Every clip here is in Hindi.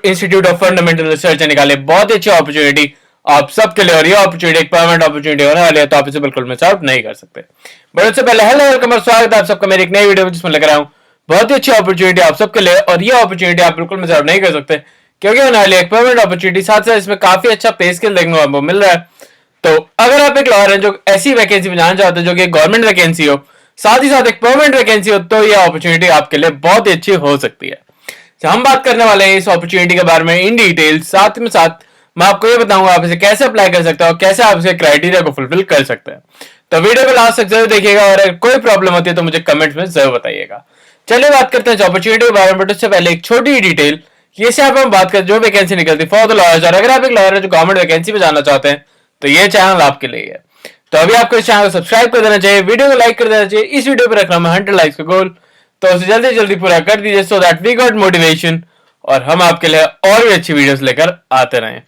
इंस्टीट्यूट ऑफ फंडामेंटल रिसर्च ने निकाले बहुत ही अच्छी अपॉर्चुनिटी आप सबके लिए, और ये अपॉर्चुनिटी एक परमानेंट अपॉर्चुनिटी होने वाली है, तो आप इसे बिल्कुल मिस आउट नहीं कर सकते। बट उससे पहले हेलो वेलकम और स्वागत है आप सबका मेरी एक नई वीडियो में, जिसमें लेकर आया हूं बहुत ही अच्छी अपॉर्चुनिटी आप सबके लिए, और ये अपॉर्चुनिटी आप बिल्कुल मिस आउट नहीं कर सकते क्योंकि होने वाली है एक परमानेंट अपॉर्चुनिटी, साथ साथ इसमें काफी अच्छा पे स्केल देखने को आपको मिल रहा है। तो अगर आप एक लॉयर हैं जो ऐसी वैकेंसी में जाना चाहते हैं जो कि एक गवर्नमेंट वैकेंसी हो, साथ ही साथ एक परमानेंट वैकेंसी हो, तो ये अपॉर्चुनिटी आपके लिए बहुत ही अच्छी हो सकती है। तो हम बात करने वाले हैं इस अपॉर्चुनिटी के बारे में इन डिटेल, साथ में साथ मैं आपको ये बताऊंगा आप इसे कैसे अप्लाई कर सकते हो और कैसे आप इसके क्राइटेरिया को फुलफिल कर सकते हैं। तो वीडियो को लास्ट तक जरूर देखिएगा, और अगर कोई प्रॉब्लम होती है तो मुझे कमेंट्स में जरूर बताइएगा। चलिए बात करते हैं इस अपॉर्चुनिटी के बारे में, बट उससे पहले एक छोटी डिटेल कि इसे आप हम बात करें जो वैकेंसी निकलती है फॉर द लॉयर्स, और अगर आप एक लॉयर है जो गवर्नमेंट वैकेंसी में जाना चाहते हैं तो ये चैनल आपके लिए है। तो अभी आपको इस चैनल को सब्सक्राइब कर देना चाहिए, वीडियो को लाइक कर देना चाहिए, इस वीडियो पर रखना है 100 लाइक्स का गोल, तो उसे जल्दी जल्दी पूरा कर दीजिए so that we got motivation और हम आपके लिए और भी अच्छी वीडियोस लेकर आते रहें।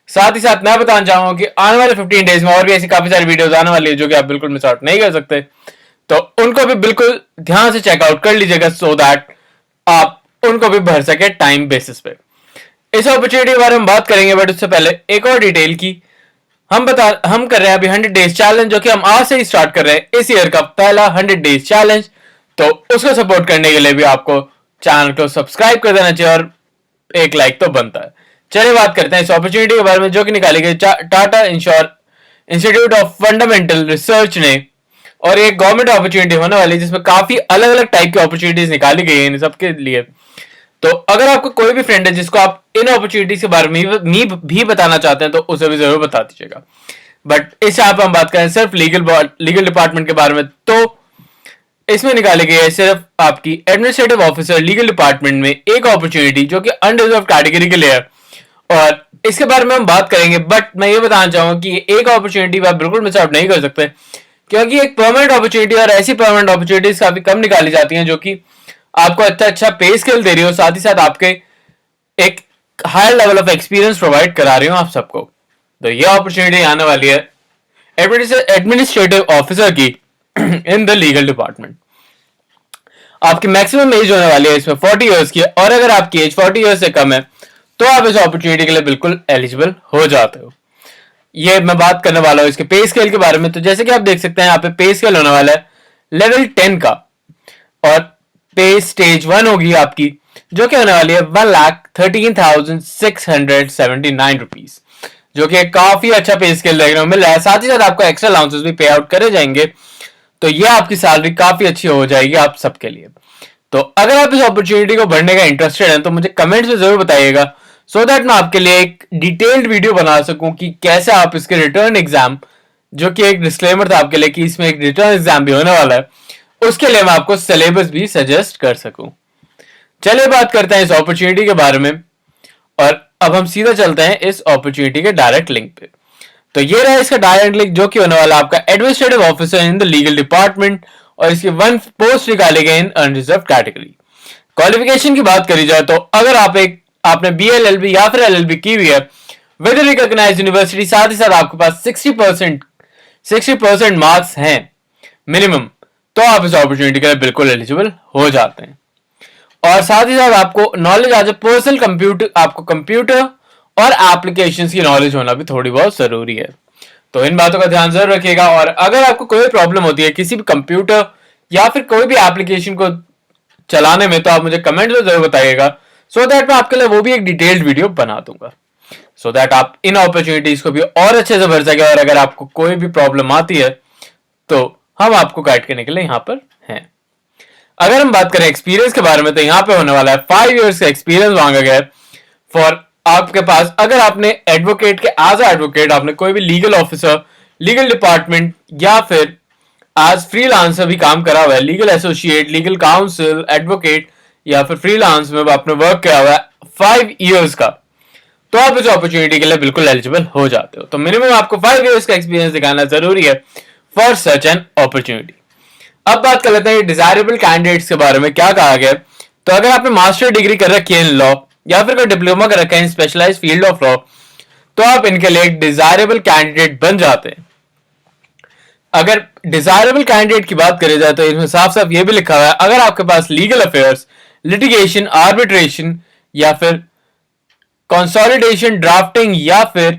साथ ही साथ मैं बताना चाहूंगा कि आने वाले 15 डेज में और भी ऐसी काफी सारी वीडियोस आने वाली है जो कि आप बिल्कुल मिस आउट नहीं कर सकते, तो उनको भी बिल्कुल ध्यान से चेकआउट कर लीजिएगा सो दैट आप उनको भी भर सके टाइम बेसिस पे। इस अपॉर्चुनिटी के बारे में बात करेंगे, बट उससे पहले एक और डिटेल की हम कर रहे हैं अभी 100 डेज चैलेंज, जो कि हम आज से ही स्टार्ट कर रहे हैं, इस ईयर का पहला 100 डेज चैलेंज। तो उसको सपोर्ट करने के लिए भी आपको चैनल को सब्सक्राइब कर देना चाहिए और एक लाइक तो बनता है। चलिए बात करते हैं इस अपॉर्चुनिटी के बारे में जो कि निकाली गई Tata institute of fundamental research ने, और एक गवर्नमेंट अपॉर्चुनिटी होने वाली है जिसमें काफी अलग अलग टाइप की अपॉर्चुनिटीज निकाली गई हैं इन सबके लिए। तो अगर आपको कोई भी फ्रेंड है जिसको आप इन अपॉर्चुनिटीज के बारे में भी बताना चाहते हैं तो उसे भी जरूर बता दीजिएगा। बट इस यहाँ पर हम बात करें सिर्फ लीगल डिपार्टमेंट के बारे में, तो इसमें निकाली गई है सिर्फ आपकी एडमिनिस्ट्रेटिव ऑफिसर लीगल डिपार्टमेंट में एक अपॉर्चुनिटी जो कि अनरिजर्व कैटेगरी के लिए है, और इसके बारे में हम बात करेंगे। बट मैं ये बताना चाहूंगा कि एक अपॉर्चुनिटी आप बिल्कुल मिस आउट नहीं कर सकते क्योंकि एक परमानेंट अपॉर्चुनिटी, और ऐसी परमानेंट अपॉर्चुनिटीज काफी कम निकाली जाती हैं जो कि आपको अच्छा अच्छा पे स्केल दे रही हो, साथ ही साथ आपके एक higher level of experience provide करा रही हो आप सबको। तो ये अपॉर्चुनिटी आने वाली है एडमिनिस्ट्रेटिव ऑफिसर की इन द लीगल डिपार्टमेंट। आपकी मैक्सिमम एज होने वाली है इसमें 40 इयर्स की, और अगर आपकी एज 40 इयर्स से कम है तो आप इस अपॉर्चुनिटी के लिए बिल्कुल एलिजिबल हो जाते हो। ये मैं बात करने वाला हूँ इसके पे स्केल के बारे में। तो जैसे कि आप देख सकते हैं यहाँ पे पे स्केल होने वाला है लेवल 10 का, और पे स्टेज 1 होगी आपकी जो कि होने वाली है 1,13,679 रुपीज, जो कि काफी अच्छा पे स्केल देखने को मिल रहा है। साथ ही साथ आपको एक्स्ट्रा अलाउंसेस भी पे आउट करे जाएंगे, तो ये आपकी सैलरी काफी अच्छी हो जाएगी आप सबके लिए। तो अगर आप इस अपॉर्चुनिटी को बढ़ने का इंटरेस्टेड हैं तो मुझे कमेंट्स में जरूर बताइएगा सो दैट मैं आपके लिए एक डिटेल्ड वीडियो बना सकूं कि कैसे आप इसके रिटर्न एग्जाम, जो कि एक डिस्क्लेमर था आपके लिए कि इसमें एक रिटर्न एग्जाम भी होने वाला है, उसके लिए मैं आपको सिलेबस भी सजेस्ट कर सकूं। चलिए बात करते हैं इस अपॉर्चुनिटी के बारे में, और अब हम सीधा चलते हैं इस अपॉर्चुनिटी के डायरेक्ट लिंक पे। तो ये रहा इसका डायरेक्ट लिंक जो कि होने वाला आपका administrative officer in the legal department, और इसकी 1 पोस्ट निकाली गई इन अनरिजर्व कैटेगरी। क्वालिफिकेशन की बात करी जाए तो अगर आपने BLLB या फिर LLB की हुई है विद रिकॉग्नाइज्ड यूनिवर्सिटी, साथ ही साथ आपके पास 60% मार्क्स हैं मिनिमम, तो आप इस अपॉर्चुनिटी के लिए बिल्कुल एलिजिबल हो जाते हैं। और साथ ही साथ आपको नॉलेज आज पर्सनल कंप्यूटर, आपको कंप्यूटर और एप्लीकेशंस की नॉलेज होना भी थोड़ी बहुत जरूरी है, तो इन बातों का ध्यान जरूर रखिएगा। और अगर आपको कोई प्रॉब्लम होती है किसी भी कंप्यूटर या फिर कोई भी एप्लीकेशन को चलाने में, तो आप मुझे कमेंट में जरूर बताइएगा सो दैट मैं आपके लिए वो भी एक डिटेल्ड वीडियो बना दूंगा, सो दैट आप इन अपॉर्चुनिटीज को भी और अच्छे से भर सके। और अगर आपको कोई भी प्रॉब्लम आती है तो हम आपको गाइड करने के लिए यहाँ पर हैं। अगर हम बात करें एक्सपीरियंस के बारे में, तो यहाँ पे होने वाला है 5 इयर्स का एक्सपीरियंस मांगा गया है फॉर आपके पास, अगर आपने एडवोकेट के एज एडवोकेट आपने कोई भी लीगल ऑफिसर लीगल डिपार्टमेंट या फिर एज फ्रीलांसर भी काम करा हुआ है, legal associate, legal council, advocate या फिर फ्रीलांस में आपने वर्क किया हुआ है 5 इयर्स का, तो आप इस अपॉर्चुनिटी के लिए बिल्कुल एलिजिबल हो जाते हो। तो मिनिमम आपको 5 इयर्स का एक्सपीरियंस दिखाना जरूरी है फॉर सच एन अपॉर्चुनिटी। अब बात कर लेते हैं डिजायरेबल कैंडिडेट्स के बारे में क्या कहा गया। तो अगर आपने मास्टर डिग्री कर रखी है इन लॉ या फिर कोई डिप्लोमा कर रखा है इन स्पेशलाइज्ड फील्ड ऑफ लॉ, तो आप इनके लिए एक डिजायरेबल कैंडिडेट बन जाते हैं। अगर डिजायरेबल कैंडिडेट की बात करी जाए तो इसमें साफ साफ ये भी लिखा हुआ है अगर आपके पास लीगल अफेयर्स, लिटिगेशन, आर्बिट्रेशन या फिर कंसोलिडेशन, ड्राफ्टिंग या फिर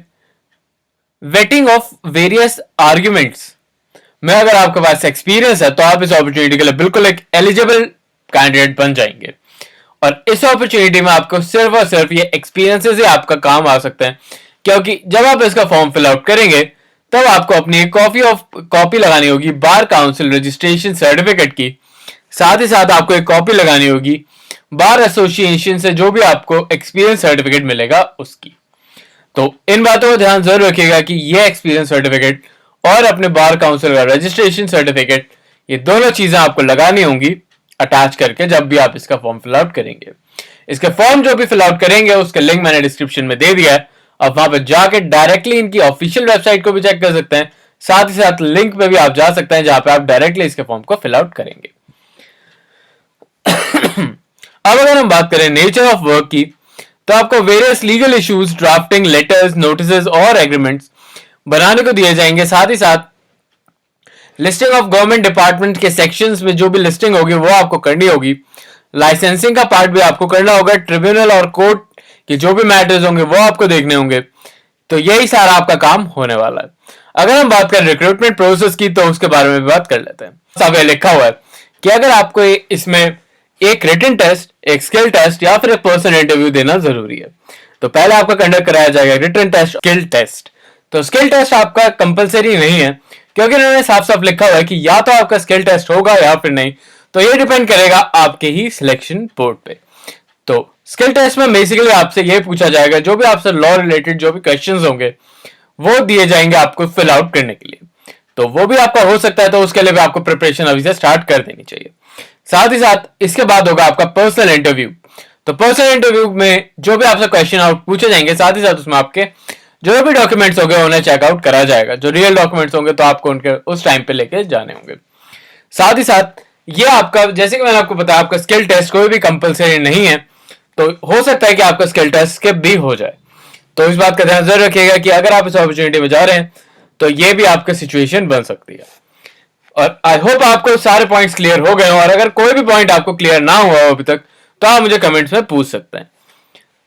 वेटिंग ऑफ वेरियस आर्ग्यूमेंट्स में अगर आपके पास एक्सपीरियंस है तो आप इस अपॉर्चुनिटी के लिए बिल्कुल एक एलिजिबल कैंडिडेट बन जाएंगे। और इस अपॉर्चुनिटी में आपको सिर्फ और सिर्फ ये एक्सपीरियंसेस ही आपका काम आ सकते हैं, क्योंकि जब आप इसका फॉर्म फिल आउट करेंगे तब आपको अपनी एक कॉपी लगानी होगी बार काउंसिल रजिस्ट्रेशन सर्टिफिकेट की। साथ ही साथ आपको एक कॉपी लगानी होगी बार एसोसिएशन से जो भी आपको एक्सपीरियंस सर्टिफिकेट मिलेगा उसकी। तो इन बातों को ध्यान जरूर रखिएगा कि ये एक्सपीरियंस सर्टिफिकेट और अपने बार काउंसिल का रजिस्ट्रेशन सर्टिफिकेट, ये दोनों चीजें आपको लगानी होंगी अटैच करके जब भी आप इसका फॉर्म फिल आउट करेंगे। इसके फॉर्म जो भी फिल आउट करेंगे उसका लिंक मैंने डिस्क्रिप्शन में दे दिया है, आप वहां पर जाके डायरेक्टली इनकी ऑफिशियल वेबसाइट को भी चेक कर सकते हैं। साथ ही साथ लिंक पे भी आप जा सकते हैं जहां पे आप डायरेक्टली इसके फॉर्म को फिल आउट करेंगे। अब अगर हम बात करें नेचर ऑफ वर्क की, तो आपको various legal issues, drafting, letters, notice और एग्रीमेंट्स बनाने को दिए जाएंगे। साथ ही साथ लिस्टिंग ऑफ गवर्नमेंट डिपार्टमेंट के सेक्शंस में जो भी लिस्टिंग होगी वो आपको करनी होगी। लाइसेंसिंग का पार्ट भी आपको करना होगा। ट्रिब्यूनल और कोर्ट के जो भी मैटर्स होंगे वो आपको देखने होंगे। तो यही सारा आपका काम होने वाला है। अगर हम बात करें रिक्रूटमेंट प्रोसेस की तो उसके बारे में भी बात कर लेते हैं। सब लिखा हुआ है कि अगर आपको इसमें एक रिटन टेस्ट, एक स्किल टेस्ट या फिर एक पर्सनल इंटरव्यू देना जरूरी है। तो पहले आपका कंडक्ट कराया जाएगा रिटन टेस्ट, स्किल टेस्ट। तो स्किल टेस्ट आपका कंपलसरी नहीं है, क्योंकि इन्होंने साफ साफ लिखा हुआ है कि या तो आपका स्किल टेस्ट होगा या फिर नहीं। तो ये डिपेंड करेगा आपके ही सिलेक्शन बोर्ड पे। तो स्किल टेस्ट में बेसिकली आपसे ये पूछा जाएगा, जो भी आपसे लॉ रिलेटेड जो भी क्वेश्चंस होंगे वो दिए जाएंगे आपको फिल आउट करने के लिए। तो वो भी आपका हो सकता है, तो उसके लिए भी आपको प्रिपरेशन अभी से स्टार्ट कर देनी चाहिए। साथ ही साथ इसके बाद होगा आपका पर्सनल इंटरव्यू। तो पर्सनल इंटरव्यू में जो भी आपसे क्वेश्चन आउट पूछे जाएंगे, साथ ही साथ उसमें आपके जो भी डॉक्यूमेंट्स होंगे उन्हें चेकआउट करा जाएगा। जो रियल डॉक्यूमेंट्स होंगे तो आपको उनके उस टाइम पे लेके जाने होंगे। साथ ही साथ ये आपका, जैसे कि मैंने आपको बताया, आपका स्किल टेस्ट कोई भी कंपलसरी नहीं है। तो हो सकता है कि आपका स्किल टेस्ट स्किप भी हो जाए। तो इस बात का ध्यान जरूर रखिएगा कि अगर आप इस अपॉर्चुनिटी में जा रहे हैं तो ये भी आपकी सिचुएशन बन सकती है। और आई होप आपको सारे पॉइंट्स क्लियर हो गए हो। और अगर कोई भी पॉइंट आपको क्लियर ना हुआ हो अभी तक तो आप मुझे कमेंट्स में पूछ सकते हैं।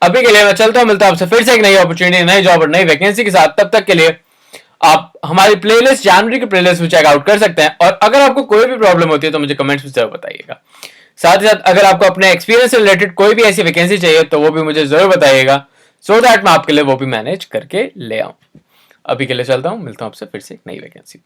अभी के लिए मैं चलता हूं, मिलता हूं आपसे फिर से एक नई अपॉर्चुनिटी, नई जॉब और नई वैकेंसी के साथ। तब तक के लिए आप हमारी प्लेलिस्ट, जनवरी की प्लेलिस्ट में चेकआउट कर सकते हैं। और अगर आपको कोई भी प्रॉब्लम होती है तो मुझे कमेंट्स में जरूर बताइएगा। साथ ही साथ अगर आपको अपने एक्सपीरियंस से रिलेटेड कोई भी ऐसी वैकेंसी चाहिए तो वो भी मुझे जरूर बताइएगा, सो दैट मैं आपके लिए वो भी मैनेज करके ले आऊं। अभी के लिए चलता हूं, मिलता हूं आपसे फिर से एक नई वैकेंसी।